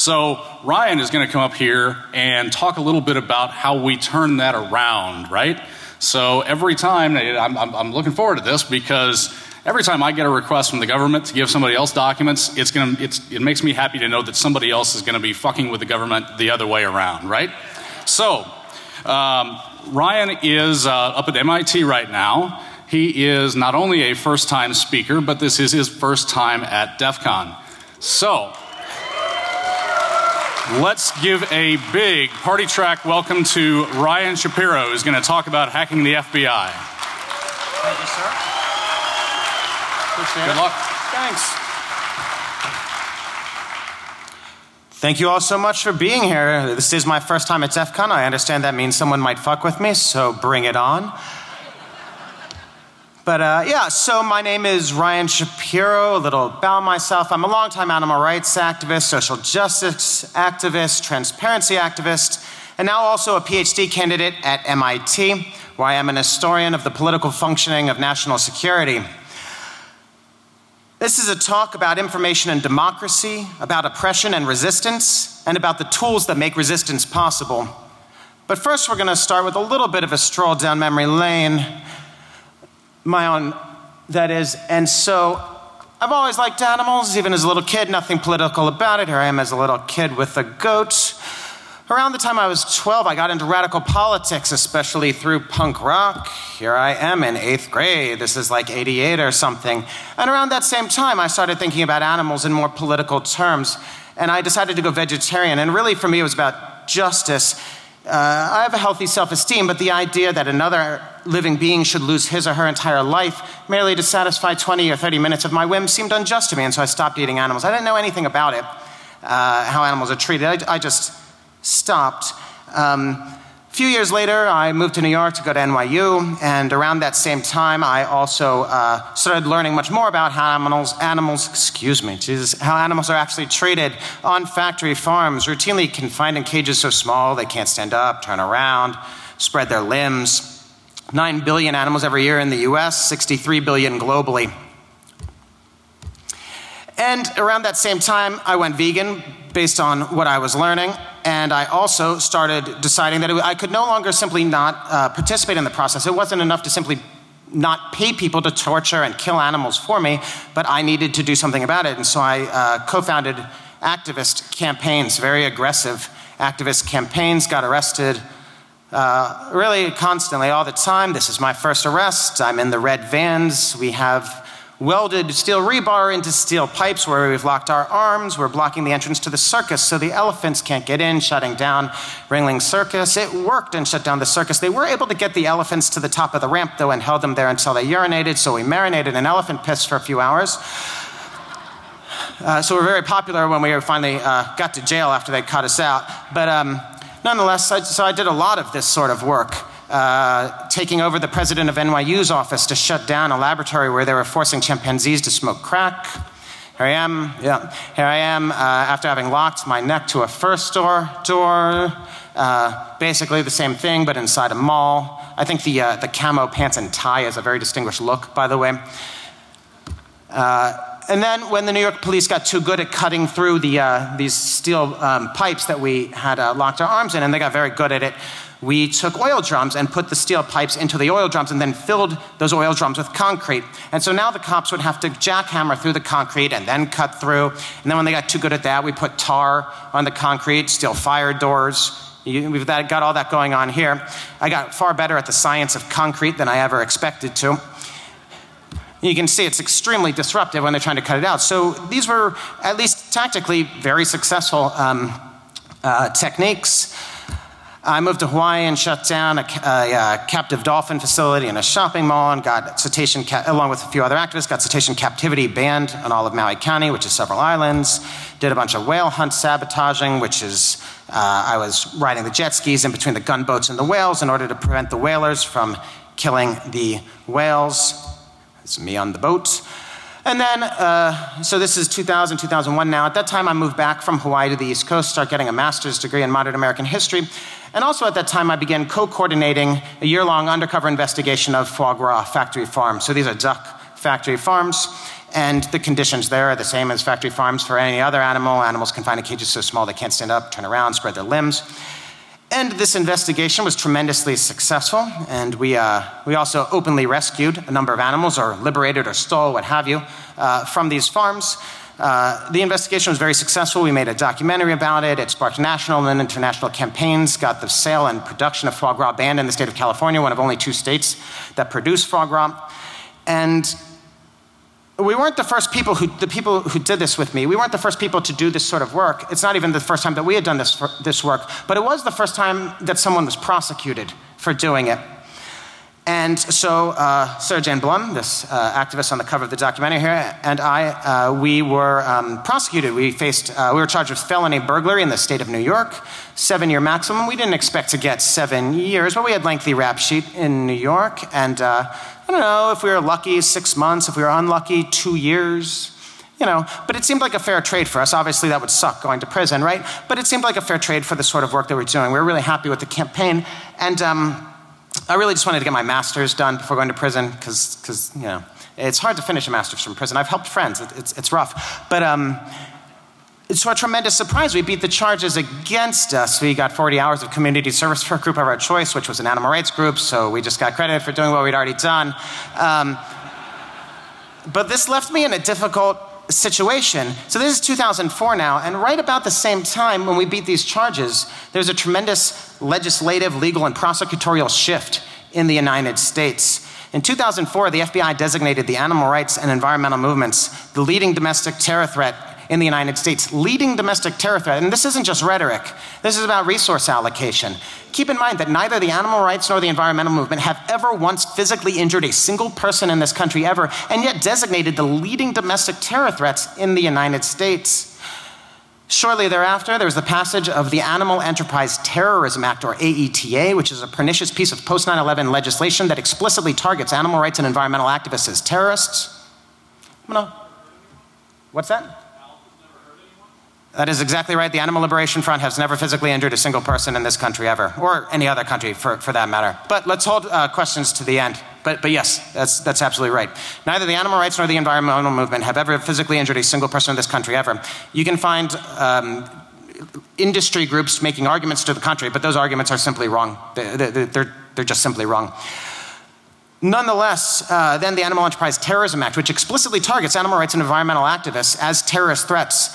So Ryan is going to come up here and talk a little bit about how we turn that around, right? So every time, I'm looking forward to this because every time I get a request from the government to give somebody else documents, it makes me happy to know that somebody else is going to be fucking with the government the other way around, right? So Ryan is up at MIT right now. He is not only a first-time speaker, but this is his first time at DEF CON. So let's give a big party track welcome to Ryan Shapiro, who's going to talk about hacking the FBI. Thank you, sir. Appreciate it. Good luck. Thanks. Thank you all so much for being here. This is my first time at DEF CON. I understand that means someone might fuck with me, so bring it on. But yeah, so my name is Ryan Shapiro. A little about myself. I'm a longtime animal rights activist, social justice activist, transparency activist, and now also a PhD candidate at MIT, where I am an historian of the political functioning of national security. This is a talk about information and democracy, about oppression and resistance, and about the tools that make resistance possible. But first we're going to start with a little bit of a stroll down memory lane. My own, that is. And so I've always liked animals, even as a little kid, nothing political about it. Here I am as a little kid with a goat. Around the time I was 12, I got into radical politics, especially through punk rock. Here I am in 8th grade. This is like 88 or something. And around that same time, I started thinking about animals in more political terms. And I decided to go vegetarian. And really, for me, it was about justice. I have a healthy self-esteem, but the idea that another living being should lose his or her entire life merely to satisfy 20 or 30 minutes of my whim seemed unjust to me, and so I stopped eating animals. I didn't know anything about it, how animals are treated. I just stopped. A few years later, I moved to New York to go to NYU, and around that same time, I also started learning much more about how animals are actually treated on factory farms, routinely confined in cages so small they can't stand up, turn around, spread their limbs. 9 billion animals every year in the US, 63 billion globally. And around that same time, I went vegan based on what I was learning, and I also started deciding that I could no longer simply not participate in the process. It wasn't enough to simply not pay people to torture and kill animals for me, but I needed to do something about it. And so I co-founded activist campaigns, very aggressive activist campaigns, got arrested really constantly, all the time. This is my first arrest. I'm in the red vans. We have welded steel rebar into steel pipes where we've locked our arms. We're blocking the entrance to the circus so the elephants can't get in, shutting down Ringling Circus. It worked and shut down the circus. They were able to get the elephants to the top of the ramp, though, and held them there until they urinated, so we marinated in elephant piss for a few hours. So we're very popular when we finally got to jail after they cut us out. But nonetheless, so I did a lot of this sort of work. Taking over the president of NYU's office to shut down a laboratory where they were forcing chimpanzees to smoke crack. Here I am, after having locked my neck to a first door door. Basically the same thing, but inside a mall. I think the camo pants and tie is a very distinguished look, by the way. And then when the New York police got too good at cutting through these steel pipes that we had locked our arms in, and they got very good at it, we took oil drums and put the steel pipes into the oil drums and then filled those oil drums with concrete. And so now the cops would have to jackhammer through the concrete and then cut through. And then when they got too good at that, we put tar on the concrete, steel fire doors. We've got all that going on here. I got far better at the science of concrete than I ever expected to. You can see it's extremely disruptive when they're trying to cut it out. So these were, at least tactically, very successful techniques. I moved to Hawaii and shut down a captive dolphin facility in a shopping mall and got cetacean, along with a few other activists, got cetacean captivity banned on all of Maui County, which is several islands. Did a bunch of whale hunt sabotaging, which is, I was riding the jet skis in between the gunboats and the whales in order to prevent the whalers from killing the whales. It's me on the boat. And then, so this is 2000, 2001 now. At that time, I moved back from Hawaii to the East Coast, started getting a master's degree in modern American history. And also at that time, I began co-coordinating a year-long undercover investigation of foie gras factory farms. So these are duck factory farms. and the conditions there are the same as factory farms for any other animal. Animals confined in cages so small they can't stand up, turn around, spread their limbs. And this investigation was tremendously successful, and we also openly rescued a number of animals, or liberated or stole, what have you, from these farms. The investigation was very successful. We made a documentary about it. It sparked national and international campaigns, got the sale and production of foie gras banned in the state of California, one of only 2 states that produce foie gras. And we weren't the first people who did this with me. We weren't the first people to do this sort of work. It's not even the first time that we had done this work, but it was the first time that someone was prosecuted for doing it. And so Sarah Jane Blum, this activist on the cover of the documentary here, and I, we were prosecuted. We were charged with felony burglary in the state of New York, 7-year maximum. We didn't expect to get 7 years, but we had lengthy rap sheet in New York, and I don't know, if we were lucky, 6 months, if we were unlucky, 2 years. You know, but it seemed like a fair trade for us. Obviously that would suck, going to prison, right? But it seemed like a fair trade for the sort of work that we're doing. We were really happy with the campaign, and I really just wanted to get my master's done before going to prison, because you know, it's hard to finish a master's from prison. I've helped friends, it's rough. But to our tremendous surprise, we beat the charges against us. We got 40 hours of community service for a group of our choice, which was an animal rights group, so we just got credit for doing what we'd already done. But this left me in a difficult situation. So this is 2004 now, and right about the same time when we beat these charges, there's a tremendous legislative, legal, and prosecutorial shift in the United States. In 2004, the FBI designated the animal rights and environmental movements the leading domestic terror threat in the United States. Leading domestic terror threat, and this isn't just rhetoric, this is about resource allocation. Keep in mind that neither the animal rights nor the environmental movement have ever once physically injured a single person in this country ever, and yet designated the leading domestic terror threats in the United States. Shortly thereafter, there was the passage of the Animal Enterprise Terrorism Act, or AETA, which is a pernicious piece of post 9/11 legislation that explicitly targets animal rights and environmental activists as terrorists. What's that? That is exactly right. The Animal Liberation Front has never physically injured a single person in this country ever, or any other country for that matter. But let's hold questions to the end. But yes, that's absolutely right. Neither the animal rights nor the environmental movement have ever physically injured a single person in this country ever. You can find industry groups making arguments to the contrary, but those arguments are simply wrong. They're just simply wrong. Nonetheless, then the Animal Enterprise Terrorism Act, which explicitly targets animal rights and environmental activists as terrorist threats.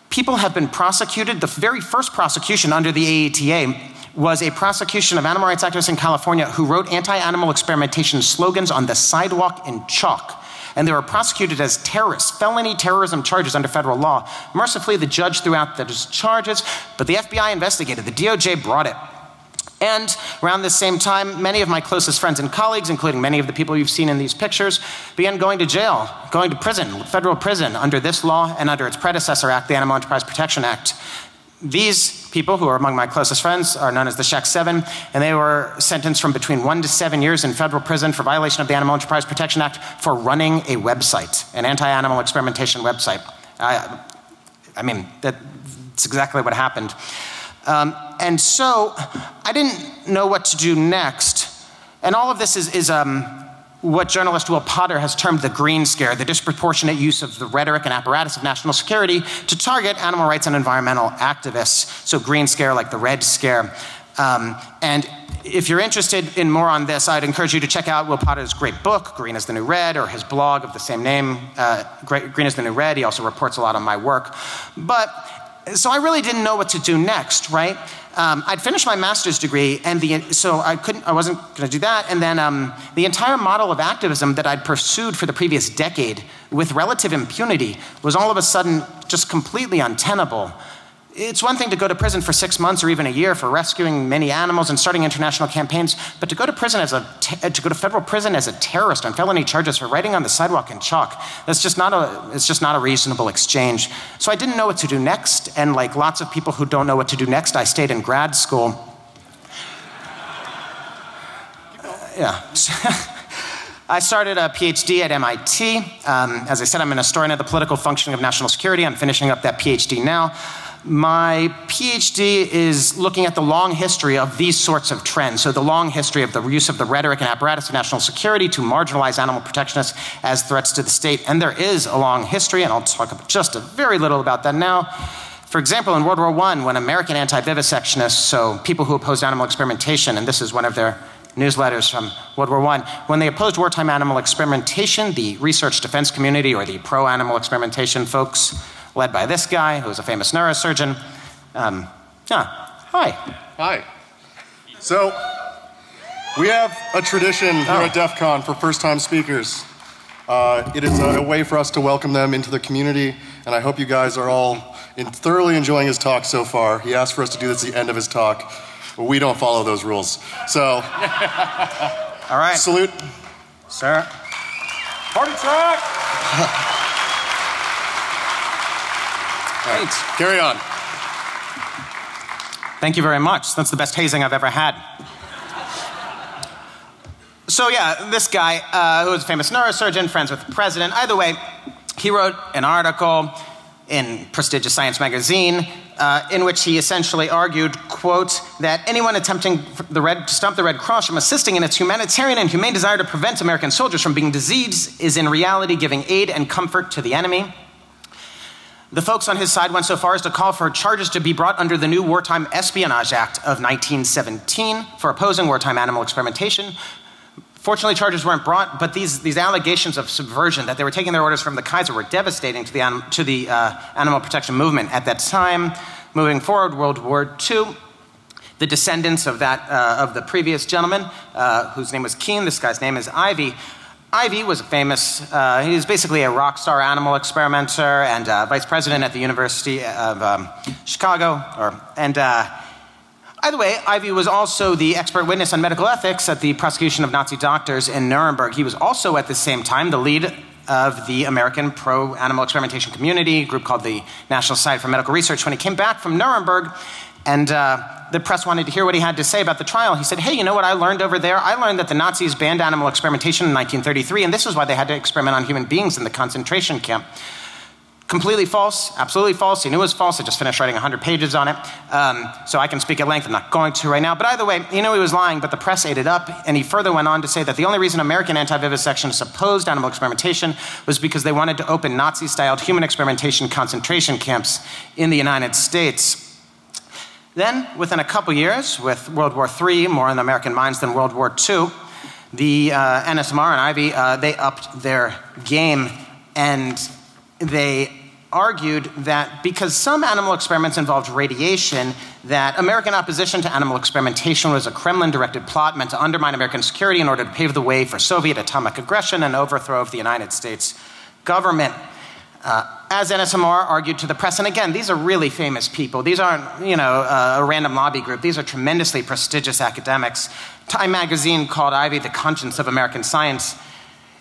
People have been prosecuted. The very first prosecution under the AETA was a prosecution of animal rights activists in California who wrote anti-animal experimentation slogans on the sidewalk in chalk. And they were prosecuted as terrorists, felony terrorism charges under federal law. Mercifully, the judge threw out those charges, but the FBI investigated. The DOJ brought it. And around the same time, many of my closest friends and colleagues, including many of the people you've seen in these pictures, began going to jail, going to prison, federal prison, under this law and under its predecessor act, the Animal Enterprise Protection Act. These people, who are among my closest friends, are known as the Shack 7, and they were sentenced from between 1 to 7 years in federal prison for violation of the Animal Enterprise Protection Act for running a website, an anti-animal experimentation website. I mean, that's exactly what happened. And so I didn't know what to do next. And all of this is what journalist Will Potter has termed the green scare, the disproportionate use of the rhetoric and apparatus of national security to target animal rights and environmental activists. So green scare like the red scare. And if you're interested in more on this, I'd encourage you to check out Will Potter's great book, Green is the New Red, or his blog of the same name, Green is the New Red. He also reports a lot on my work. So I really didn't know what to do next, right? I'd finished my master's degree, and so I wasn't going to do that. And then the entire model of activism that I'd pursued for the previous decade with relative impunity was all of a sudden just completely untenable. It's one thing to go to prison for 6 months or even a year for rescuing many animals and starting international campaigns, but to go to prison to go to federal prison as a terrorist on felony charges for writing on the sidewalk in chalk, it's just not a reasonable exchange. So I didn't know what to do next, and like lots of people who don't know what to do next, I stayed in grad school. I started a PhD at MIT. As I said, I'm an historian of the political functioning of national security. I'm finishing up that PhD now. My PhD is looking at the long history of these sorts of trends. So the long history of the use of the rhetoric and apparatus of national security to marginalize animal protectionists as threats to the state. And there is a long history, and I'll talk just a very little about that now. For example, in World War I, when American anti-vivisectionists, so people who opposed animal experimentation, and this is one of their newsletters from World War I, when they opposed wartime animal experimentation, the research defense community, or the pro-animal experimentation folks, led by this guy, who was a famous neurosurgeon. Hi. Hi. So, we have a tradition here at DEF CON for first-time speakers. It is a way for us to welcome them into the community, and I hope you guys are all thoroughly enjoying his talk so far. He asked for us to do this at the end of his talk, but we don't follow those rules. So, all right. Salute. Sir. Party track! Right. Carry on. Thank you very much. That's the best hazing I've ever had. So yeah, this guy, who was a famous neurosurgeon, friends with the president. Either way, he wrote an article in prestigious science magazine in which he essentially argued, quote, that anyone attempting to stop the Red Cross from assisting in its humanitarian and humane desire to prevent American soldiers from being diseased is in reality giving aid and comfort to the enemy. The folks on his side went so far as to call for charges to be brought under the new Wartime Espionage Act of 1917 for opposing wartime animal experimentation. Fortunately, charges weren't brought, but these allegations of subversion, that they were taking their orders from the Kaiser, were devastating to the animal protection movement at that time. Moving forward, World War II, the descendants of the previous gentleman, whose name was Keene, this guy's name is Ivy. Ivy was a famous, he was basically a rock star animal experimenter and vice president at the University of Chicago. Either way, Ivy was also the expert witness on medical ethics at the prosecution of Nazi doctors in Nuremberg. He was also at the same time the lead of the American pro-animal experimentation community, a group called the National Society for Medical Research. When he came back from Nuremberg, and the press wanted to hear what he had to say about the trial, he said, hey, you know what I learned over there? I learned that the Nazis banned animal experimentation in 1933, and this is why they had to experiment on human beings in the concentration camp. Completely false, absolutely false. He knew it was false. I just finished writing 100 pages on it. So I can speak at length. I'm not going to right now. But either way, he knew he was lying, but the press ate it up. And he further went on to say that the only reason American anti-vivisectionists opposed animal experimentation was because they wanted to open Nazi-styled human experimentation concentration camps in the United States. Then, within a couple years, with World War III more in the American minds than World War II, the NSMR and Ivy, they upped their game, and they argued that because some animal experiments involved radiation, that American opposition to animal experimentation was a Kremlin-directed plot meant to undermine American security in order to pave the way for Soviet atomic aggression and overthrow of the United States government. As NSMR argued to the press, and again, these are really famous people. These aren't, a random lobby group. These are tremendously prestigious academics. Time magazine called Ivy the conscience of American science.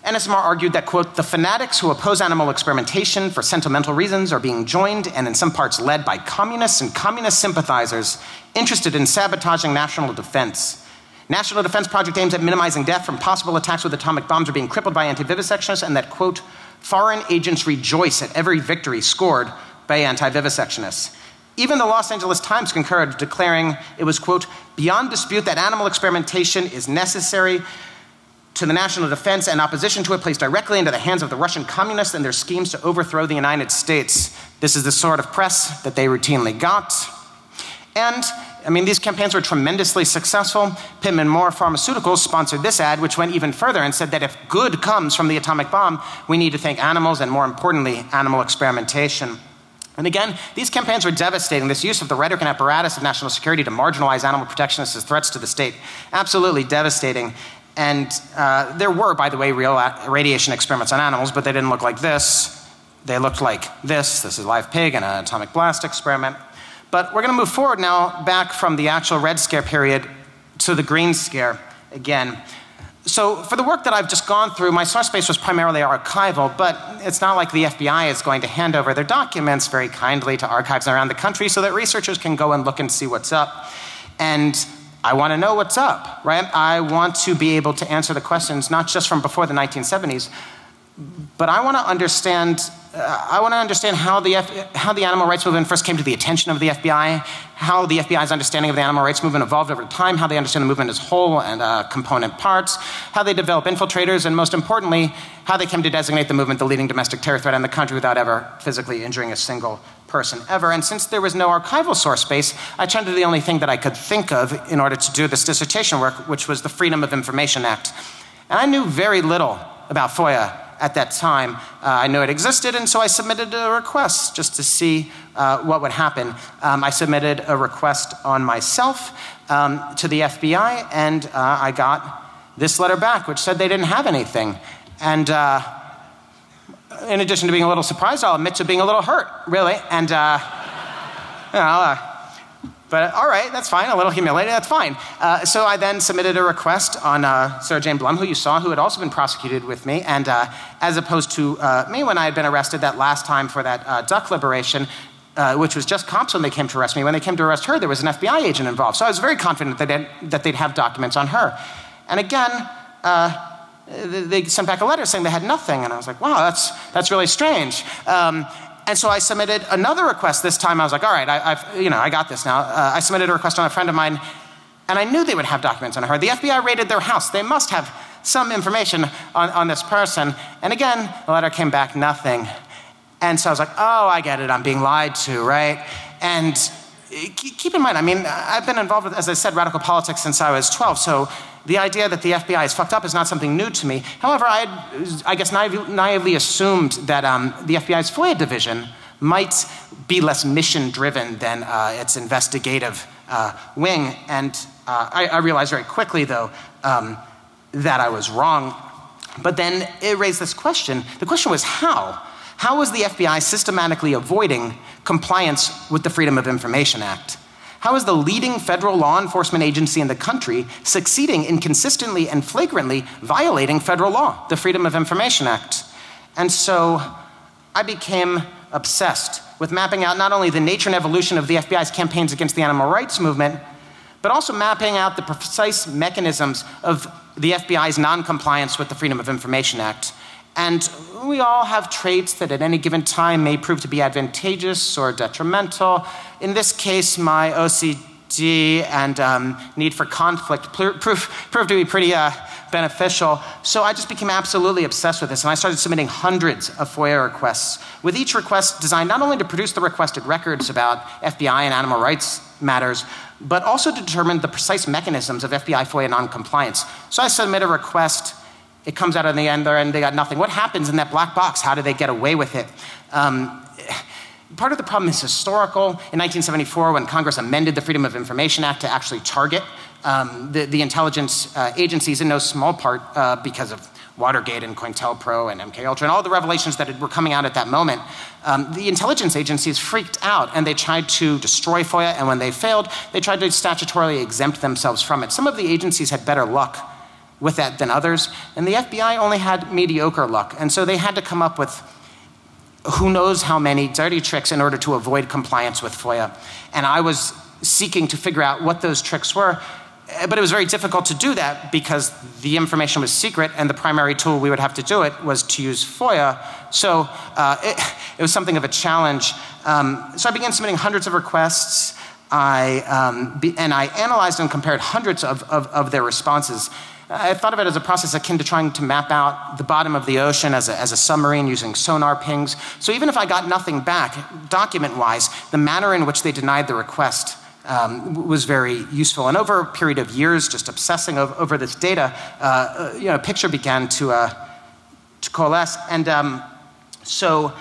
NSMR argued that, quote, the fanatics who oppose animal experimentation for sentimental reasons are being joined and in some parts led by communists and communist sympathizers interested in sabotaging national defense. National Defense Project aims at minimizing death from possible attacks with atomic bombs are being crippled by anti-vivisectionists, and that, quote, foreign agents rejoice at every victory scored by anti-vivisectionists. Even the Los Angeles Times concurred, declaring it was, quote, beyond dispute that animal experimentation is necessary to the national defense, and opposition to it plays directly into the hands of the Russian communists and their schemes to overthrow the United States. This is the sort of press that they routinely got. And, these campaigns were tremendously successful. Pittman Moore Pharmaceuticals sponsored this ad, which went even further and said that if good comes from the atomic bomb, we need to thank animals and, more importantly, animal experimentation. And again, these campaigns were devastating. This use of the rhetoric and apparatus of national security to marginalize animal protectionists as threats to the state, absolutely devastating. And there were, by the way, real radiation experiments on animals, but they didn't look like this. They looked like this. This is a live pig and an atomic blast experiment. But we're going to move forward now back from the actual Red Scare period to the Green Scare again. So for the work that I've just gone through, my source base was primarily archival, but it's not like the FBI is going to hand over their documents very kindly to archives around the country so that researchers can go and look and see what's up. And I want to know what's up, right? I want to be able to answer the questions not just from before the 1970s, but I want to understand I want to understand how the animal rights movement first came to the attention of the FBI, how the FBI's understanding of the animal rights movement evolved over time, how they understand the movement as whole and component parts, how they develop infiltrators, and most importantly, how they came to designate the movement the leading domestic terror threat in the country without ever physically injuring a single person ever. And since there was no archival source base, I turned to the only thing that I could think of in order to do this dissertation work, which was the Freedom of Information Act. And I knew very little about FOIA at that time. I knew it existed, and so I submitted a request just to see what would happen. I submitted a request on myself to the FBI, and I got this letter back, which said they didn't have anything. And in addition to being a little surprised, I'll admit to being a little hurt, really. And, you know, but all right, that's fine. A little humiliated, that's fine. So I then submitted a request on Sarah Jane Blum, who you saw, who had also been prosecuted with me. And as opposed to me when I had been arrested that last time for that duck liberation, which was just cops when they came to arrest me. When they came to arrest her, there was an FBI agent involved. So I was very confident that they'd have documents on her. And again, they sent back a letter saying they had nothing. And I was like, wow, that's really strange. And so I submitted another request. This time I was like, all right, I got this now. I submitted a request on a friend of mine, and I knew they would have documents on her. The FBI raided their house. They must have some information on this person. And again, the letter came back, nothing. And so I was like, oh, I get it. I'm being lied to, right? And keep in mind, I mean, I've been involved with, as I said, radical politics since I was 12. So the idea that the FBI is fucked up is not something new to me. However, I guess naively assumed that the FBI's FOIA division might be less mission-driven than its investigative wing. And I realized very quickly, though, that I was wrong. But then it raised this question. The question was how? How was the FBI systematically avoiding compliance with the Freedom of Information Act? How is the leading federal law enforcement agency in the country succeeding in consistently and flagrantly violating federal law, the Freedom of Information Act? And so I became obsessed with mapping out not only the nature and evolution of the FBI's campaigns against the animal rights movement, but also mapping out the precise mechanisms of the FBI's non-compliance with the Freedom of Information Act. And we all have traits that at any given time may prove to be advantageous or detrimental. In this case, my OCD and need for conflict proved to be pretty beneficial. So I just became absolutely obsessed with this, and I started submitting hundreds of FOIA requests, with each request designed not only to produce the requested records about FBI and animal rights matters, but also to determine the precise mechanisms of FBI FOIA non-compliance. So I submit a request. It comes out in the end, and they got nothing. What happens in that black box? How do they get away with it? Part of the problem is historical. In 1974, when Congress amended the Freedom of Information Act to actually target the intelligence agencies, in no small part because of Watergate and COINTELPRO and MKUltra and all the revelations that were coming out at that moment, the intelligence agencies freaked out and they tried to destroy FOIA, and when they failed, they tried to statutorily exempt themselves from it. Some of the agencies had better luck with that than others, and the FBI only had mediocre luck, and so they had to come up with who knows how many dirty tricks in order to avoid compliance with FOIA. And I was seeking to figure out what those tricks were, but it was very difficult to do that because the information was secret, and the primary tool we would have to do it was to use FOIA. So it was something of a challenge. So I began submitting hundreds of requests. I analyzed and compared hundreds of their responses. I thought of it as a process akin to trying to map out the bottom of the ocean as a submarine using sonar pings. So even if I got nothing back, document-wise, the manner in which they denied the request was very useful. And over a period of years, just obsessing over this data, a picture began to coalesce. And so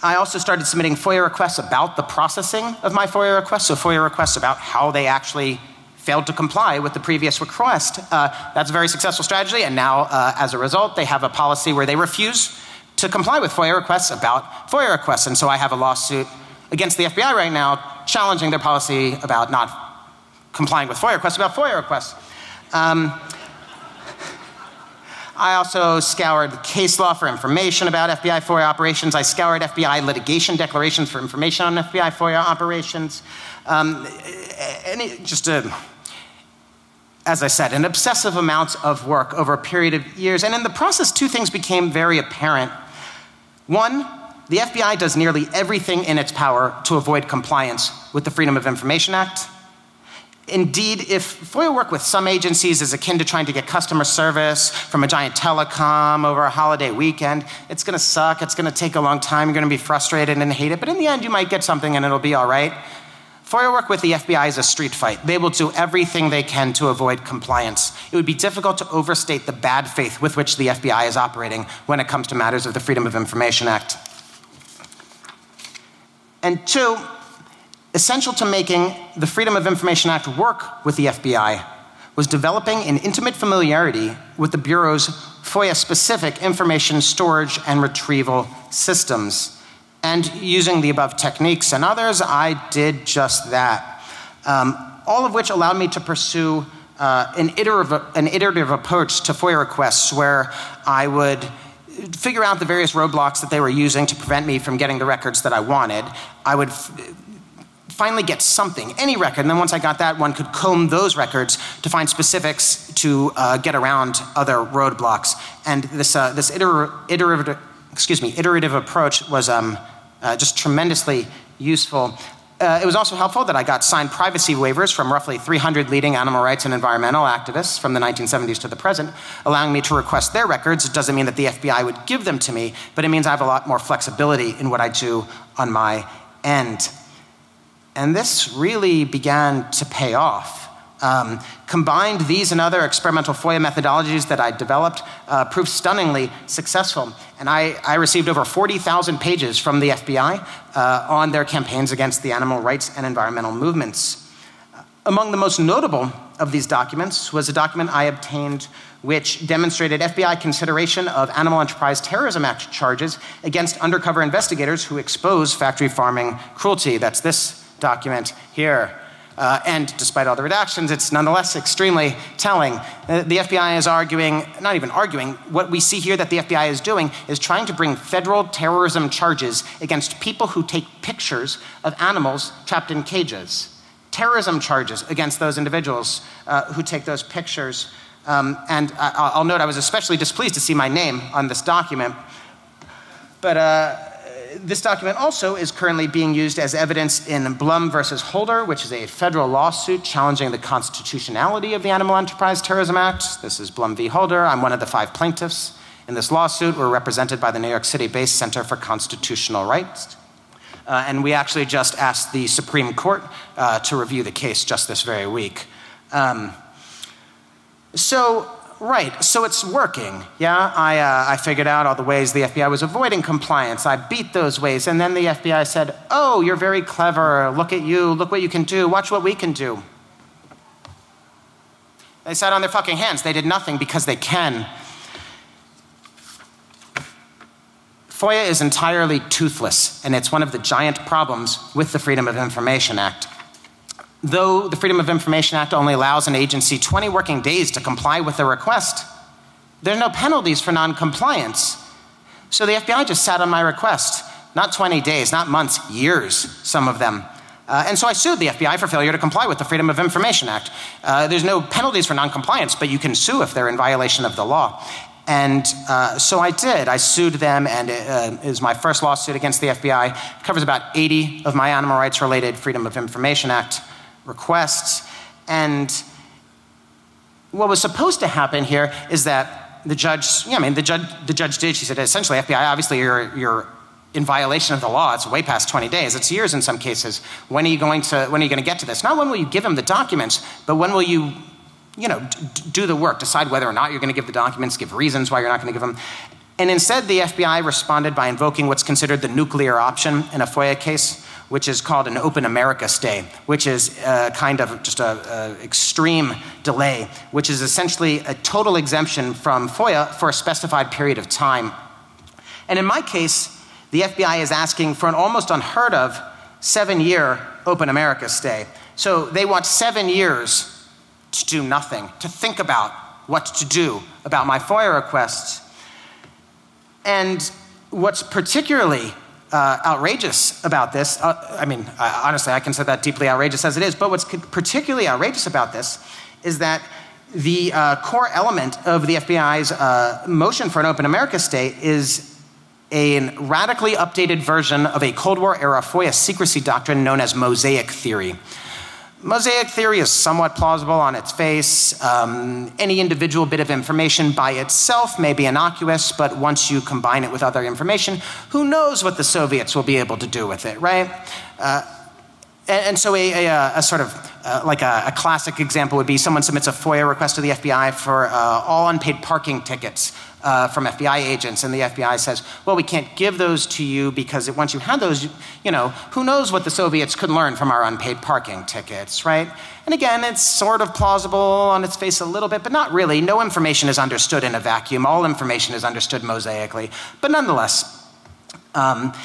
I also started submitting FOIA requests about the processing of my FOIA requests, so FOIA requests about how they actually failed to comply with the previous request. That's a very successful strategy, and now, as a result, they have a policy where they refuse to comply with FOIA requests about FOIA requests. And so I have a lawsuit against the FBI right now challenging their policy about not complying with FOIA requests about FOIA requests. I also scoured case law for information about FBI FOIA operations. I scoured FBI litigation declarations for information on FBI FOIA operations. As I said, an obsessive amount of work over a period of years. And in the process, two things became very apparent. One, the FBI does nearly everything in its power to avoid compliance with the Freedom of Information Act. Indeed, if FOIA work with some agencies is akin to trying to get customer service from a giant telecom over a holiday weekend, it's going to suck, it's going to take a long time, you're going to be frustrated and hate it, but in the end you might get something and it'll be all right. FOIA work with the FBI is a street fight. They will do everything they can to avoid compliance. It would be difficult to overstate the bad faith with which the FBI is operating when it comes to matters of the Freedom of Information Act. And two, essential to making the Freedom of Information Act work with the FBI was developing an intimate familiarity with the Bureau's FOIA-specific information storage and retrieval systems. And using the above techniques and others, I did just that. All of which allowed me to pursue an iterative approach to FOIA requests where I would figure out the various roadblocks that they were using to prevent me from getting the records that I wanted. I would finally get something, any record, and then once I got that, one could comb those records to find specifics to get around other roadblocks. And this iterative approach was just tremendously useful. It was also helpful that I got signed privacy waivers from roughly 300 leading animal rights and environmental activists from the 1970s to the present, allowing me to request their records. It doesn't mean that the FBI would give them to me, but it means I have a lot more flexibility in what I do on my end. And this really began to pay off. Combined, these and other experimental FOIA methodologies that I developed proved stunningly successful. And I received over 40,000 pages from the FBI on their campaigns against the animal rights and environmental movements. Among the most notable of these documents was a document I obtained which demonstrated FBI consideration of Animal Enterprise Terrorism Act charges against undercover investigators who expose factory farming cruelty. That's this document here. And despite all the redactions, it's nonetheless extremely telling. The FBI is arguing, not even arguing, what we see here that the FBI is doing is trying to bring federal terrorism charges against people who take pictures of animals trapped in cages. Terrorism charges against those individuals who take those pictures. And I'll note I was especially displeased to see my name on this document. But this document also is currently being used as evidence in Blum versus Holder, which is a federal lawsuit challenging the constitutionality of the Animal Enterprise Terrorism Act. This is Blum v. Holder. I'm one of the 5 plaintiffs in this lawsuit. We're represented by the New York City-based Center for Constitutional Rights. And we actually just asked the Supreme Court to review the case just this very week. So it's working, yeah? I figured out all the ways the FBI was avoiding compliance. I beat those ways, and then the FBI said, oh, you're very clever, look at you, look what you can do, watch what we can do. They sat on their fucking hands. They did nothing because they can. FOIA is entirely toothless, and it's one of the giant problems with the Freedom of Information Act. Though the Freedom of Information Act only allows an agency 20 working days to comply with a request, there are no penalties for non-compliance. So the FBI just sat on my request. Not 20 days, not months, years, some of them. And so I sued the FBI for failure to comply with the Freedom of Information Act. There's no penalties for non-compliance, but you can sue if they're in violation of the law. And so I did. I sued them, and it is my first lawsuit against the FBI. It covers about 80 of my animal rights-related Freedom of Information Act requests. And what was supposed to happen here is that the judge, the judge did, she said, essentially, FBI, obviously you're in violation of the law. It's way past 20 days. It's years in some cases. When are you going to get to this? Not when will you give them the documents, but when will you, do the work, decide whether or not you're going to give the documents, give reasons why you're not going to give them. And instead, the FBI responded by invoking what's considered the nuclear option in a FOIA case, which is called an Open America stay, which is kind of just an extreme delay, which is essentially a total exemption from FOIA for a specified period of time. And in my case, the FBI is asking for an almost unheard of 7-year Open America stay. So they want 7 years to do nothing, to think about what to do about my FOIA requests. And what's particularly outrageous about this, honestly, I consider that deeply outrageous as it is, but what's particularly outrageous about this is that the core element of the FBI's motion for an Open America stay is a radically updated version of a Cold War era FOIA secrecy doctrine known as mosaic theory. Mosaic theory is somewhat plausible on its face. Any individual bit of information by itself may be innocuous, but once you combine it with other information, who knows what the Soviets will be able to do with it, right? And so a sort of like a classic example would be someone submits a FOIA request to the FBI for all unpaid parking tickets from FBI agents, and the FBI says, well, we can't give those to you because once you had those, you know, who knows what the Soviets could learn from our unpaid parking tickets, right? And again, it's sort of plausible on its face a little bit, but not really. No information is understood in a vacuum. All information is understood mosaically. But nonetheless, and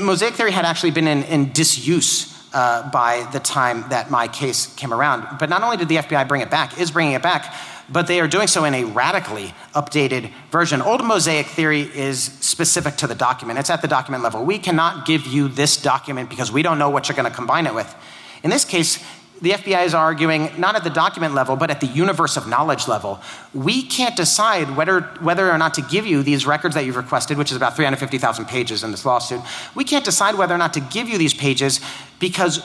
mosaic theory had actually been in disuse by the time that my case came around. But not only did the FBI bring it back, is bringing it back, but they are doing so in a radically updated version. Old mosaic theory is specific to the document. It's at the document level. We cannot give you this document because we don't know what you're going to combine it with. In this case, the FBI is arguing not at the document level, but at the universe of knowledge level. We can't decide whether or not to give you these records that you've requested, which is about 350,000 pages in this lawsuit. We can't decide whether or not to give you these pages because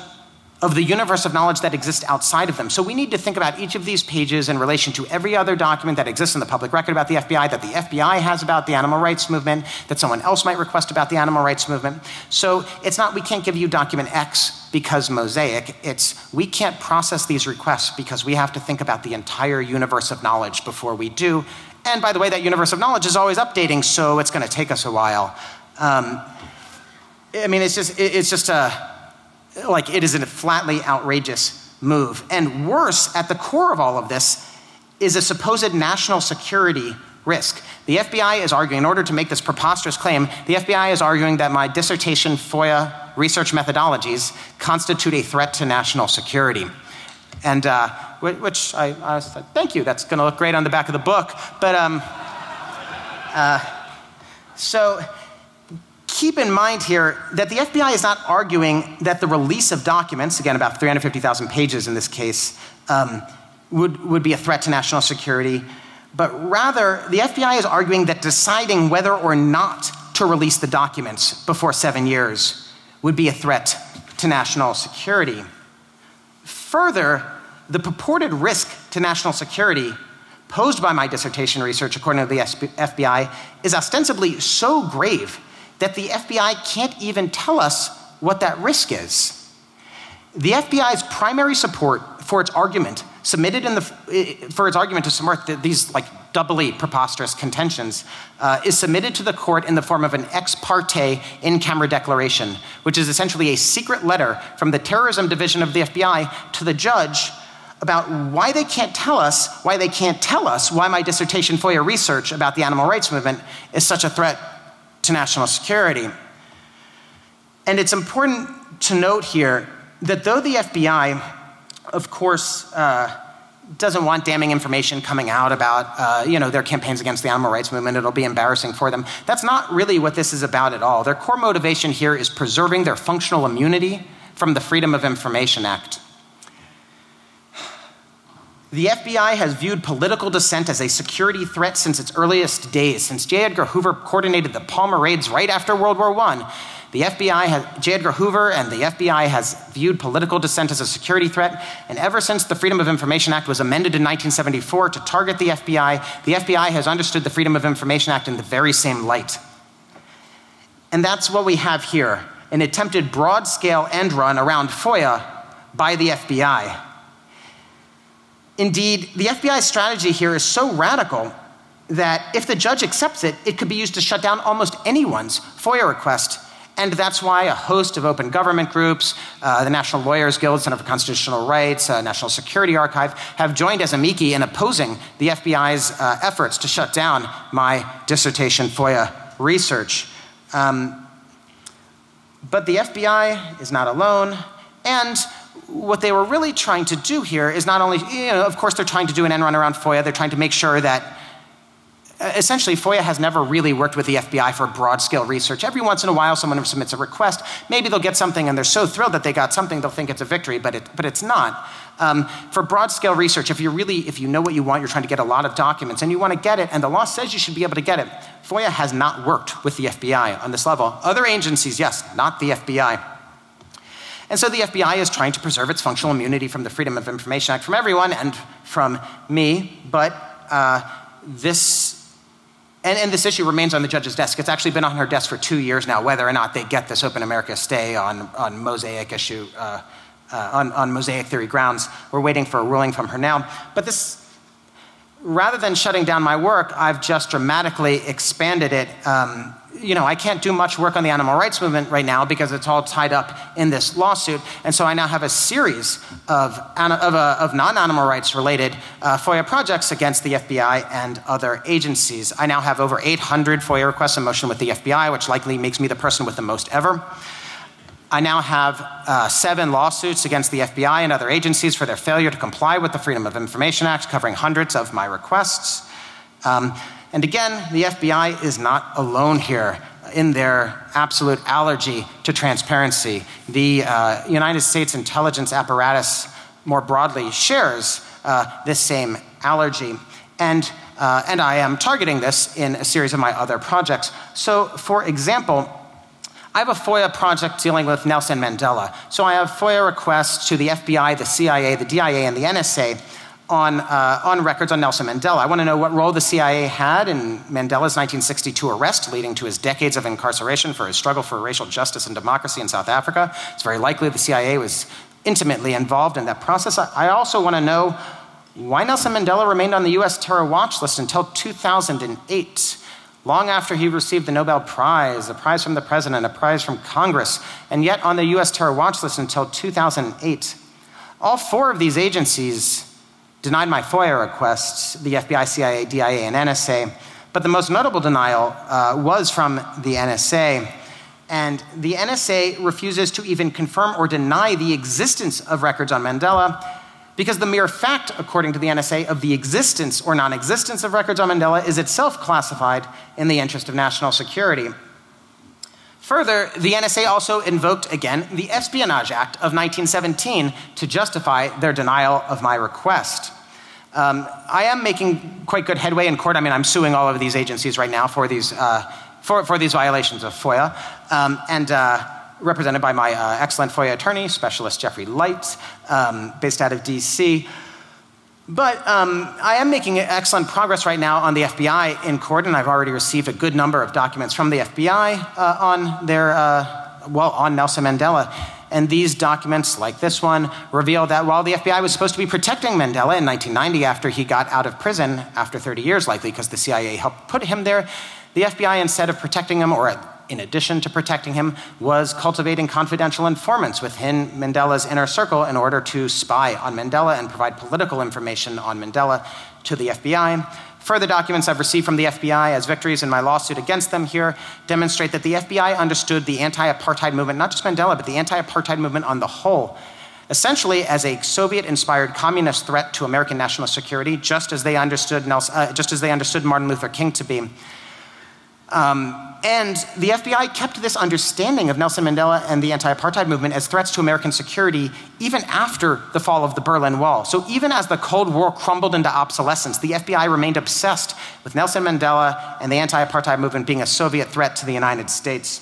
of the universe of knowledge that exists outside of them. So we need to think about each of these pages in relation to every other document that exists in the public record about the FBI, that the FBI has about the animal rights movement, that someone else might request about the animal rights movement. So it's not we can't give you document X because mosaic, it's we can't process these requests because we have to think about the entire universe of knowledge before we do. And by the way, that universe of knowledge is always updating, so it's going to take us a while. I mean, it's just like it is a flatly outrageous move. And worse, at the core of all of this is a supposed national security risk. The FBI is arguing, in order to make this preposterous claim, the FBI is arguing that my dissertation FOIA research methodologies constitute a threat to national security. And which I said, thank you, that's going to look great on the back of the book. But so keep in mind here that the FBI is not arguing that the release of documents, again about 350,000 pages in this case, would be a threat to national security, but rather the FBI is arguing that deciding whether or not to release the documents before 7 years would be a threat to national security. Further, the purported risk to national security posed by my dissertation research, according to the FBI, is ostensibly so grave that the FBI can't even tell us what that risk is. The FBI's primary support for its argument submitted for its argument to subvert these like doubly preposterous contentions is submitted to the court in the form of an ex parte in-camera declaration, which is essentially a secret letter from the terrorism division of the FBI to the judge about why they can't tell us why my dissertation FOIA research about the animal rights movement is such a threat to national security. And it's important to note here that though the FBI, of course, doesn't want damning information coming out about their campaigns against the animal rights movement, it'll be embarrassing for them. That's not really what this is about at all. Their core motivation here is preserving their functional immunity from the Freedom of Information Act. The FBI has viewed political dissent as a security threat since its earliest days. Since J. Edgar Hoover coordinated the Palmer raids right after World War I, J. Edgar Hoover and the FBI has viewed political dissent as a security threat, and ever since the Freedom of Information Act was amended in 1974 to target the FBI has understood the Freedom of Information Act in the very same light. And that's what we have here, an attempted broad-scale end run around FOIA by the FBI. Indeed, the FBI's strategy here is so radical that if the judge accepts it, it could be used to shut down almost anyone's FOIA request. And that's why a host of open government groups, the National Lawyers Guild, Center for Constitutional Rights, National Security Archive, have joined as amici in opposing the FBI's efforts to shut down my dissertation FOIA research. But the FBI is not alone, and what they were really trying to do here is not only, of course they're trying to do an end run around FOIA, they're trying to make sure that essentially, FOIA has never really worked with the FBI for broad-scale research. Every once in a while, someone submits a request. Maybe they'll get something, and they're so thrilled that they got something, they'll think it's a victory, but it's not. For broad-scale research, if you know what you want, you're trying to get a lot of documents, and you want to get it, and the law says you should be able to get it, FOIA has not worked with the FBI on this level. Other agencies, yes, not the FBI. And so the FBI is trying to preserve its functional immunity from the Freedom of Information Act from everyone and from me, but this issue remains on the judge's desk. It's actually been on her desk for 2 years now, whether or not they get this Open America stay on Mosaic issue, on Mosaic theory grounds. We're waiting for a ruling from her now. But this, rather than shutting down my work, I've just dramatically expanded it. I can't do much work on the animal rights movement right now because it's all tied up in this lawsuit. And so I now have a series of non-animal rights related FOIA projects against the FBI and other agencies. I now have over 800 FOIA requests in motion with the FBI, which likely makes me the person with the most ever. I now have 7 lawsuits against the FBI and other agencies for their failure to comply with the Freedom of Information Act, covering hundreds of my requests. And again, the FBI is not alone here in their absolute allergy to transparency. The United States intelligence apparatus more broadly shares this same allergy. And I am targeting this in a series of my other projects. So, for example, I have a FOIA project dealing with Nelson Mandela. So I have FOIA requests to the FBI, the CIA, the DIA, and the NSA on records on Nelson Mandela. I want to know what role the CIA had in Mandela's 1962 arrest, leading to his decades of incarceration for his struggle for racial justice and democracy in South Africa. It's very likely the CIA was intimately involved in that process. I also want to know why Nelson Mandela remained on the US terror watch list until 2008, long after he received the Nobel Prize, a prize from the president, a prize from Congress, and yet on the US terror watch list until 2008. All 4 of these agencies denied my FOIA requests, the FBI, CIA, DIA, and NSA, but the most notable denial was from the NSA. And the NSA refuses to even confirm or deny the existence of records on Mandela, because the mere fact, according to the NSA, of the existence or non-existence of records on Mandela is itself classified in the interest of national security. Further, the NSA also invoked, again, the Espionage Act of 1917 to justify their denial of my request. I am making quite good headway in court. I mean, I'm suing all of these agencies right now for these violations of FOIA, and represented by my excellent FOIA attorney, Specialist Jeffrey Light, based out of DC. But I am making excellent progress right now on the FBI in court, and I've already received a good number of documents from the FBI on Nelson Mandela. And these documents, like this one, reveal that while the FBI was supposed to be protecting Mandela in 1990 after he got out of prison, after 30 years likely because the CIA helped put him there, the FBI, instead of protecting him, or in addition to protecting him, was cultivating confidential informants within Mandela's inner circle in order to spy on Mandela and provide political information on Mandela to the FBI. Further documents I've received from the FBI as victories in my lawsuit against them here demonstrate that the FBI understood the anti-apartheid movement, not just Mandela, but the anti-apartheid movement on the whole, essentially as a Soviet-inspired communist threat to American national security, just as they understood Martin Luther King to be. And the FBI kept this understanding of Nelson Mandela and the anti-apartheid movement as threats to American security even after the fall of the Berlin Wall. So even as the Cold War crumbled into obsolescence, the FBI remained obsessed with Nelson Mandela and the anti-apartheid movement being a Soviet threat to the United States.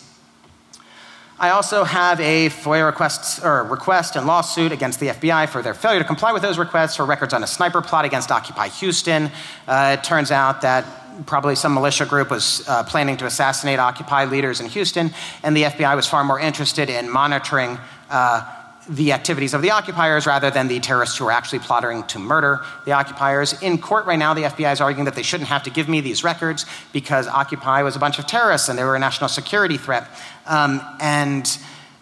I also have a FOIA request and lawsuit against the FBI for their failure to comply with those requests for records on a sniper plot against Occupy Houston. It turns out that probably some militia group was planning to assassinate Occupy leaders in Houston, and the FBI was far more interested in monitoring the activities of the occupiers rather than the terrorists who were actually plotting to murder the occupiers. In court right now, the FBI is arguing that they shouldn't have to give me these records because Occupy was a bunch of terrorists and they were a national security threat.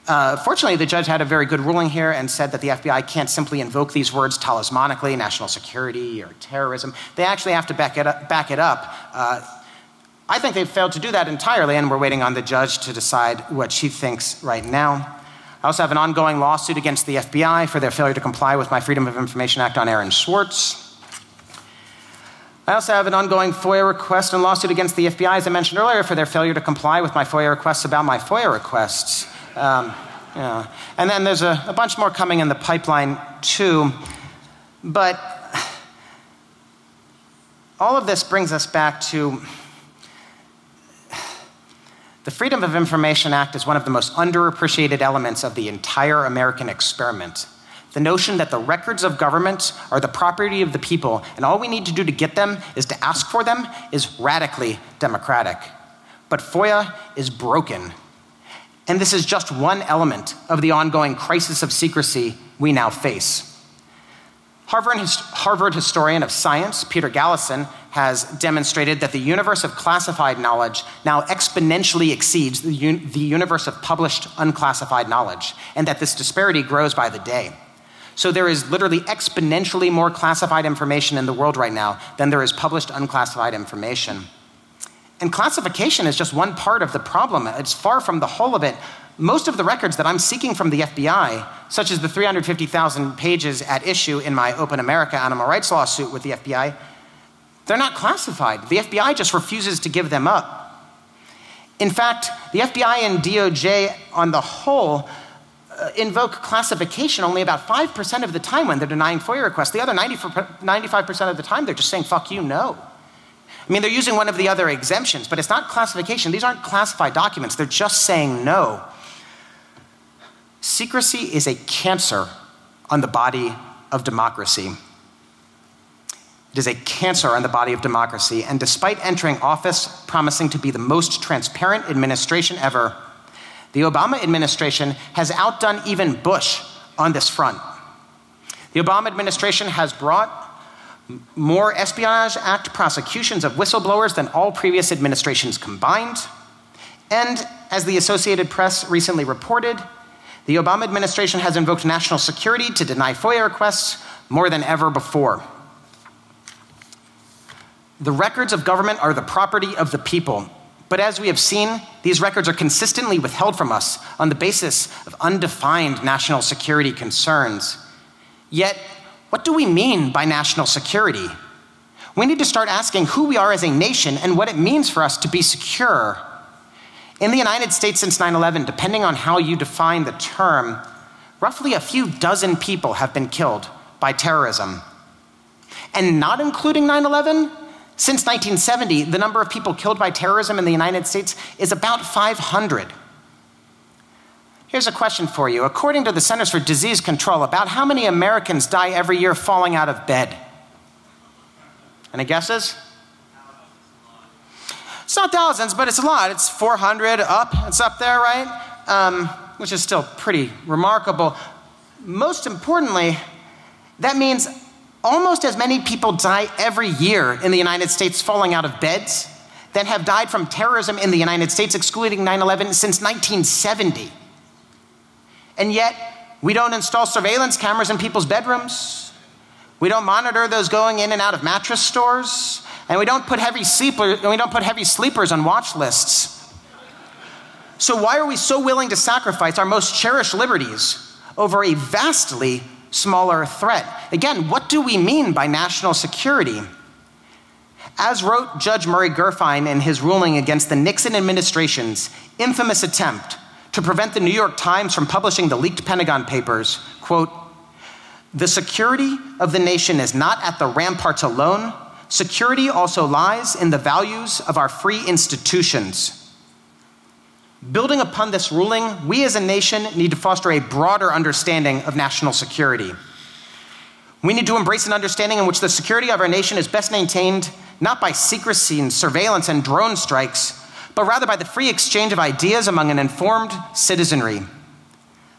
Fortunately, the judge had a very good ruling here and said that the FBI can't simply invoke these words talismanically, national security or terrorism. They actually have to back it up. I think they've failed to do that entirely, and we're waiting on the judge to decide what she thinks right now. I also have an ongoing lawsuit against the FBI for their failure to comply with my Freedom of Information Act on Aaron Swartz. I also have an ongoing FOIA request and lawsuit against the FBI, as I mentioned earlier, for their failure to comply with my FOIA requests about my FOIA requests. Yeah. And then there's a bunch more coming in the pipeline too. But all of this brings us back to the Freedom of Information Act is one of the most underappreciated elements of the entire American experiment. The notion that the records of government are the property of the people, and all we need to do to get them is to ask for them, is radically democratic. But FOIA is broken. And this is just one element of the ongoing crisis of secrecy we now face. Harvard historian of science, Peter Gallison, has demonstrated that the universe of classified knowledge now exponentially exceeds the universe of published unclassified knowledge, and that this disparity grows by the day. So there is literally exponentially more classified information in the world right now than there is published unclassified information. And classification is just one part of the problem. It's far from the whole of it. Most of the records that I'm seeking from the FBI, such as the 350,000 pages at issue in my Open America animal rights lawsuit with the FBI, they're not classified. The FBI just refuses to give them up. In fact, the FBI and DOJ on the whole invoke classification only about 5% of the time when they're denying FOIA requests. The other 95% of the time, they're just saying, fuck you, no. I mean, they're using one of the other exemptions, but it's not classification. These aren't classified documents. They're just saying no. Secrecy is a cancer on the body of democracy. It is a cancer on the body of democracy, and despite entering office promising to be the most transparent administration ever, the Obama administration has outdone even Bush on this front. The Obama administration has brought more Espionage Act prosecutions of whistleblowers than all previous administrations combined. And as the Associated Press recently reported, the Obama administration has invoked national security to deny FOIA requests more than ever before. The records of government are the property of the people. But as we have seen, these records are consistently withheld from us on the basis of undefined national security concerns. Yet, what do we mean by national security? We need to start asking who we are as a nation and what it means for us to be secure. In the United States since 9/11, depending on how you define the term, roughly a few dozen people have been killed by terrorism. And not including 9/11, since 1970, the number of people killed by terrorism in the United States is about 500. Here's a question for you. According to the Centers for Disease Control, about how many Americans die every year falling out of bed? Any guesses? It's not thousands, but it's a lot. It's 400 up. It's up there, right? Which is still pretty remarkable. Most importantly, that means almost as many people die every year in the United States falling out of beds than have died from terrorism in the United States, excluding 9/11, since 1970. And yet, we don't install surveillance cameras in people's bedrooms. We don't monitor those going in and out of mattress stores. And we don't put heavy sleepers on watch lists. So why are we so willing to sacrifice our most cherished liberties over a vastly smaller threat? Again, what do we mean by national security? As wrote Judge Murray Gurfein in his ruling against the Nixon administration's infamous attempt to prevent the New York Times from publishing the leaked Pentagon Papers, quote, "The security of the nation is not at the ramparts alone. Security also lies in the values of our free institutions." Building upon this ruling, we as a nation need to foster a broader understanding of national security. We need to embrace an understanding in which the security of our nation is best maintained not by secrecy and surveillance and drone strikes, but rather by the free exchange of ideas among an informed citizenry.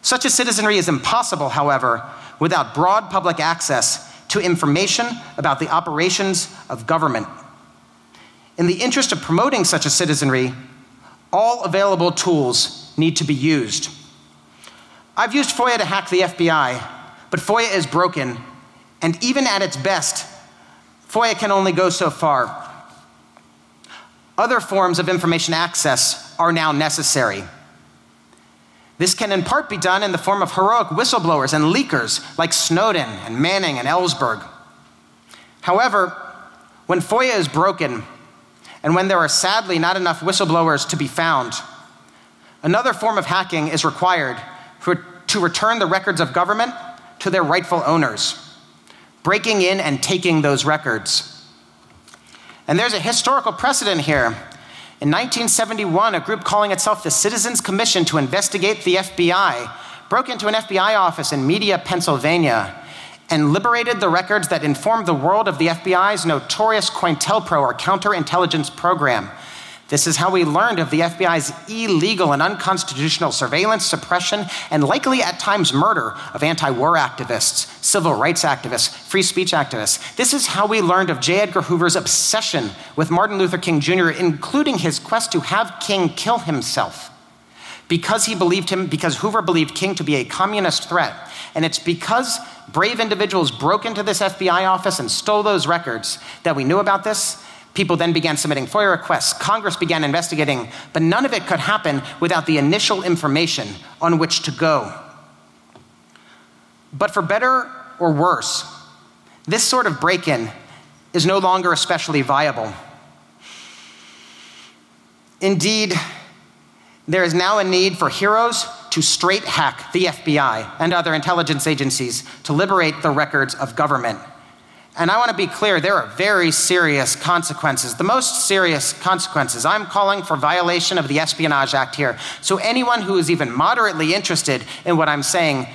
Such a citizenry is impossible, however, without broad public access to information about the operations of government. In the interest of promoting such a citizenry, all available tools need to be used. I've used FOIA to hack the FBI, but FOIA is broken, and even at its best, FOIA can only go so far. Other forms of information access are now necessary. This can in part be done in the form of heroic whistleblowers and leakers like Snowden and Manning and Ellsberg. However, When FOIA is broken, and when there are sadly not enough whistleblowers to be found, another form of hacking is required to return the records of government to their rightful owners, breaking in and taking those records. And there's a historical precedent here. In 1971, a group calling itself the Citizens Commission to Investigate the FBI broke into an FBI office in Media, Pennsylvania, and liberated the records that informed the world of the FBI's notorious COINTELPRO, or counterintelligence program. This is how we learned of the FBI's illegal and unconstitutional surveillance, suppression, and likely at times murder of anti-war activists, civil rights activists, free speech activists. This is how we learned of J. Edgar Hoover's obsession with Martin Luther King Jr., including his quest to have King kill himself, because Hoover believed King to be a communist threat. And it's because brave individuals broke into this FBI office and stole those records that we knew about this. People then began submitting FOIA requests. Congress began investigating, but none of it could happen without the initial information on which to go. But for better or worse, this sort of break-in is no longer especially viable. Indeed, there is now a need for heroes to straight hack the FBI and other intelligence agencies to liberate the records of government. And I want to be clear, there are very serious consequences. The most serious consequences. I'm calling for violation of the Espionage Act here. So anyone who is even moderately interested in what I'm saying,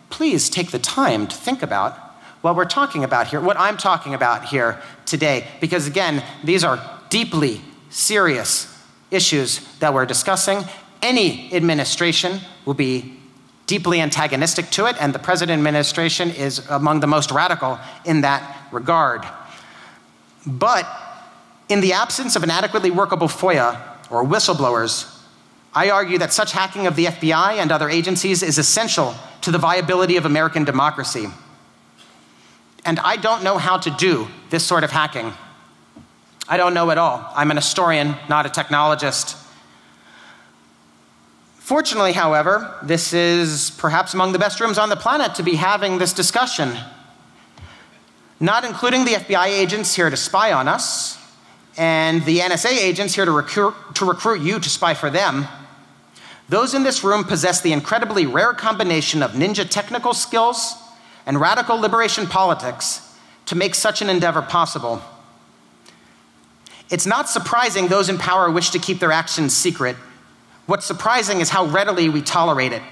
please take the time to think about what we're talking about here, what I'm talking about here today. Because again, these are deeply serious issues that we're discussing. Any administration will be deeply antagonistic to it, and the present administration is among the most radical in that regard. But in the absence of an adequately workable FOIA or whistleblowers, I argue that such hacking of the FBI and other agencies is essential to the viability of American democracy. And I don't know how to do this sort of hacking. I don't know at all. I'm an historian, not a technologist. Fortunately, however, this is perhaps among the best rooms on the planet to be having this discussion. Not including the FBI agents here to spy on us, and the NSA agents here to recruit you to spy for them. Those in this room possess the incredibly rare combination of ninja technical skills and radical liberation politics to make such an endeavor possible. It's not surprising those in power wish to keep their actions secret. What's surprising is how readily we tolerate it.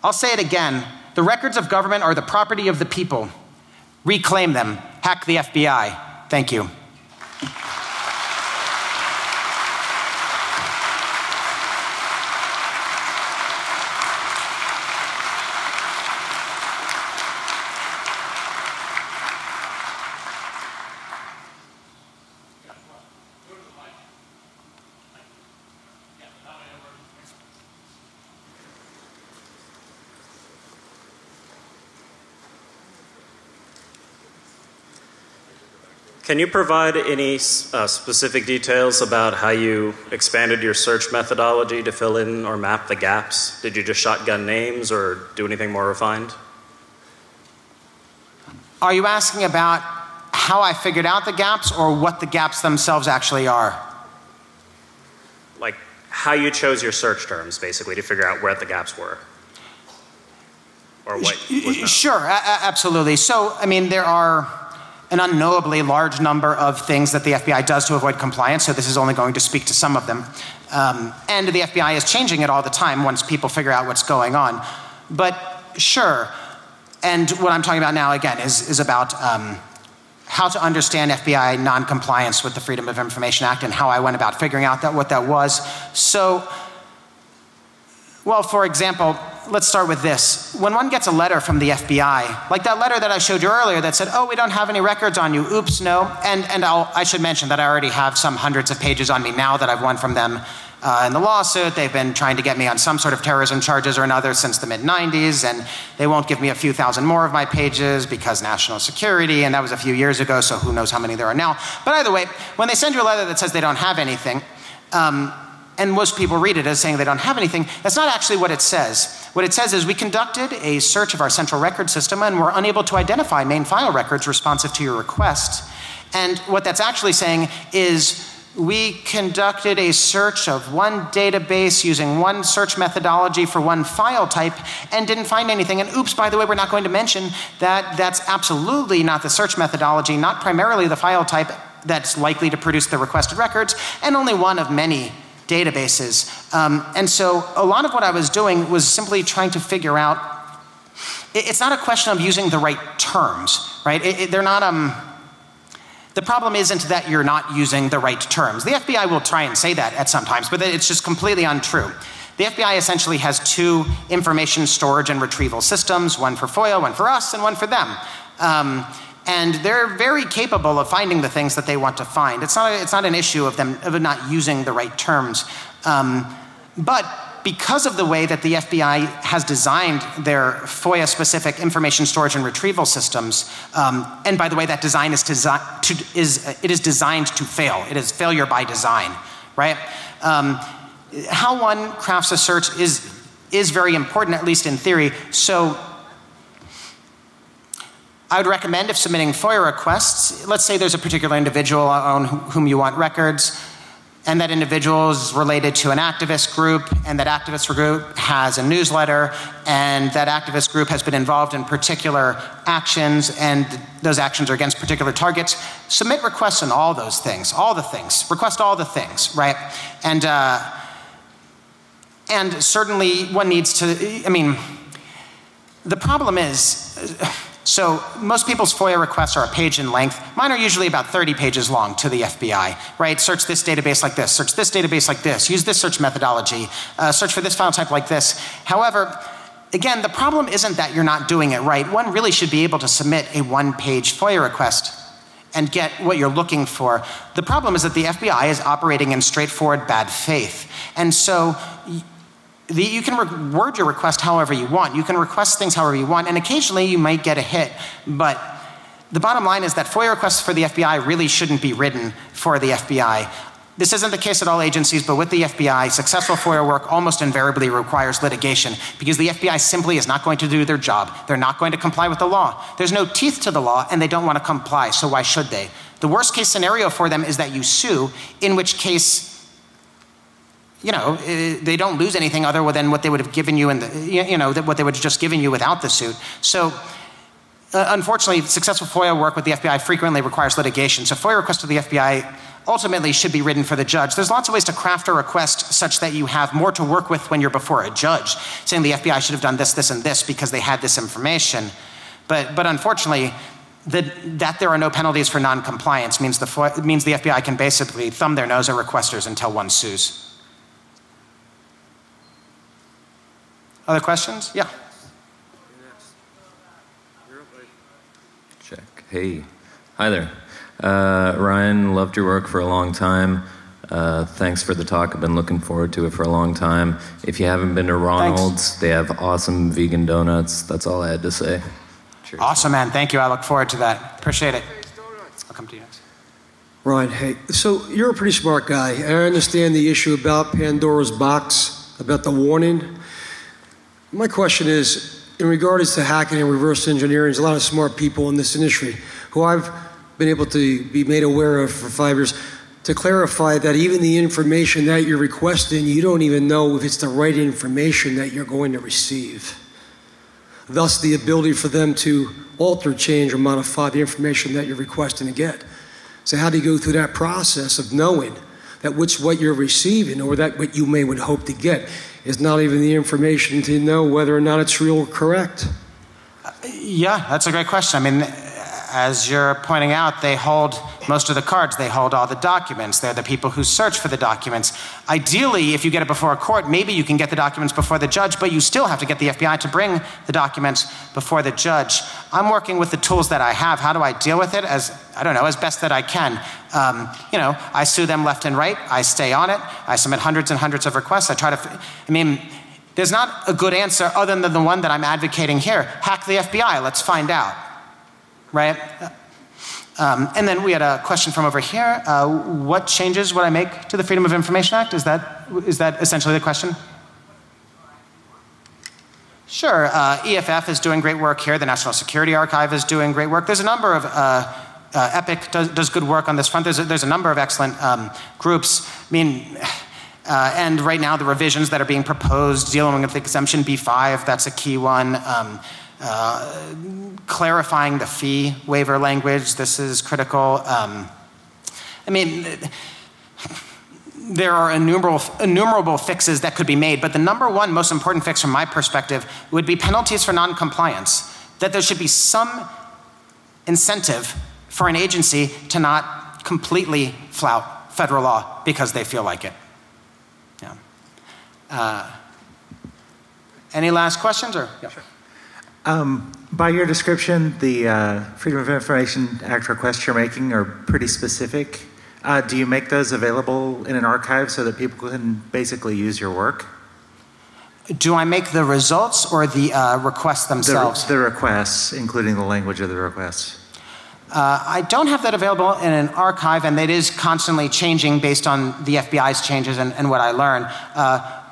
I'll say it again. The records of government are the property of the people. Reclaim them. Hack the FBI. Thank you. Can you provide any specific details about how you expanded your search methodology to fill in or map the gaps? Did you just shotgun names or do anything more refined? Are you asking about how I figured out the gaps or what the gaps themselves actually are? Like how you chose your search terms, basically, to figure out where the gaps were? Or what was known? Sure, absolutely. So, I mean, there are an unknowably large number of things that the FBI does to avoid compliance, so this is only going to speak to some of them. And the FBI is changing it all the time once people figure out what's going on. But sure, and what I'm talking about now, again, is about how to understand FBI non-compliance with the Freedom of Information Act and how I went about figuring out what that was. So, well, for example, let's start with this. When one gets a letter from the FBI, like that letter that I showed you earlier that said, oh, we don't have any records on you, oops, no. And I should mention that I already have some hundreds of pages on me now that I've won from them in the lawsuit. They've been trying to get me on some sort of terrorism charges or another since the mid-90s, and they won't give me a few thousand more of my pages because national security, and that was a few years ago, so who knows how many there are now. But either way, when they send you a letter that says they don't have anything, and most people read it as saying they don't have anything, that's not actually what it says. What it says is we conducted a search of our central record system and were unable to identify main file records responsive to your request. And what that's actually saying is we conducted a search of one database using one search methodology for one file type and didn't find anything. And oops, by the way, we're not going to mention that that's absolutely not the search methodology, not primarily the file type that's likely to produce the requested records, and only one of many databases. And so a lot of what I was doing was simply trying to figure out, it's not a question of using the right terms, right? They're not, the problem isn't that you're not using the right terms. The FBI will try and say that at some times, but it's just completely untrue. The FBI essentially has two information storage and retrieval systems, one for FOIA, one for us, and one for them. And they're very capable of finding the things that they want to find. It's not an issue of them not using the right terms. But because of the way that the FBI has designed their FOIA-specific information storage and retrieval systems, and by the way, that design is designed to fail. It is failure by design, right? How one crafts a search is very important, at least in theory. So I would recommend, if submitting FOIA requests, let's say there's a particular individual on whom you want records, and that individual is related to an activist group, and that activist group has a newsletter, and that activist group has been involved in particular actions, and those actions are against particular targets. Submit requests on all those things, all the things. Request all the things, right? And certainly one needs to, I mean, the problem is, so most people's FOIA requests are a page in length. Mine are usually about 30 pages long to the FBI, right? Search this database like this, search this database like this, use this search methodology, search for this file type like this. However, again, the problem isn't that you're not doing it right. One really should be able to submit a one-page FOIA request and get what you're looking for. The problem is that the FBI is operating in straightforward bad faith. And so you can word your request however you want. You can request things however you want, and occasionally you might get a hit. But the bottom line is that FOIA requests for the FBI really shouldn't be written for the FBI. This isn't the case at all agencies, but with the FBI, successful FOIA work almost invariably requires litigation, because the FBI simply is not going to do their job. They're not going to comply with the law. There's no teeth to the law, and they don't want to comply, so why should they? The worst case scenario for them is that you sue, in which case, you know, they don't lose anything other than what they would have given you in the, what they would have just given you without the suit. So unfortunately, successful FOIA work with the FBI frequently requires litigation. So FOIA requests to the FBI ultimately should be written for the judge. There's lots of ways to craft a request such that you have more to work with when you're before a judge, saying the FBI should have done this, this, and this because they had this information. But unfortunately, that there are no penalties for non-compliance means the FBI can basically thumb their nose at requesters until one sues. Other questions? Yeah. Check. Hey. Hi there. Ryan, loved your work for a long time. Thanks for the talk. I've been looking forward to it for a long time. If you haven't been to Ronald's, they have awesome vegan donuts. That's all I had to say. Cheers. Awesome, man. Thank you. I look forward to that. Appreciate it. I'll come to you next. Ryan, hey. So you're a pretty smart guy. I understand the issue about Pandora's box, about the warning. My question is, in regards to hacking and reverse engineering, there's a lot of smart people in this industry who I've been able to be made aware of for 5 years to clarify that even the information that you're requesting, you don't even know if it's the right information that you're going to receive. Thus, the ability for them to alter, change, or modify the information that you're requesting to get. So how do you go through that process of knowing that what you're receiving or that what you would hope to get is not even the information to know whether or not it's real or correct? Yeah, that's a great question. I mean, as you're pointing out, they hold most of the cards. They hold all the documents. They're the people who search for the documents. Ideally, if you get it before a court, maybe you can get the documents before the judge, but you still have to get the FBI to bring the documents before the judge. I'm working with the tools that I have. How do I deal with it? As best that I can. I sue them left and right. I stay on it. I submit hundreds and hundreds of requests. There's not a good answer other than the one that I'm advocating here. Hack the FBI. Let's find out. Right? And then we had a question from over here. What changes would I make to the Freedom of Information Act? Is that essentially the question? Sure. EFF is doing great work here. The National Security Archive is doing great work. There's a number of Epic does good work on this front. There's a number of excellent groups. I mean, and right now the revisions that are being proposed dealing with exemption B5, that's a key one. Clarifying the fee waiver language, this is critical. I mean, there are innumerable fixes that could be made, but the number one most important fix from my perspective would be penalties for non-compliance. That there should be some incentive for an agency to not completely flout federal law because they feel like it. Yeah. Any last questions? Or yeah. Sure. By your description, the Freedom of Information Act requests you're making are pretty specific. Do you make those available in an archive so that people can basically use your work? Do I make the results or the requests themselves? The requests, including the language of the requests. I don't have that available in an archive, and it is constantly changing based on the FBI's changes and what I learn.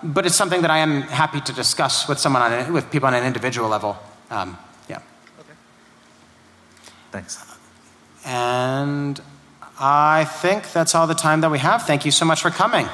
But it's something that I am happy to discuss with with people on an individual level. Yeah. Okay. Thanks. And I think that's all the time that we have. Thank you so much for coming.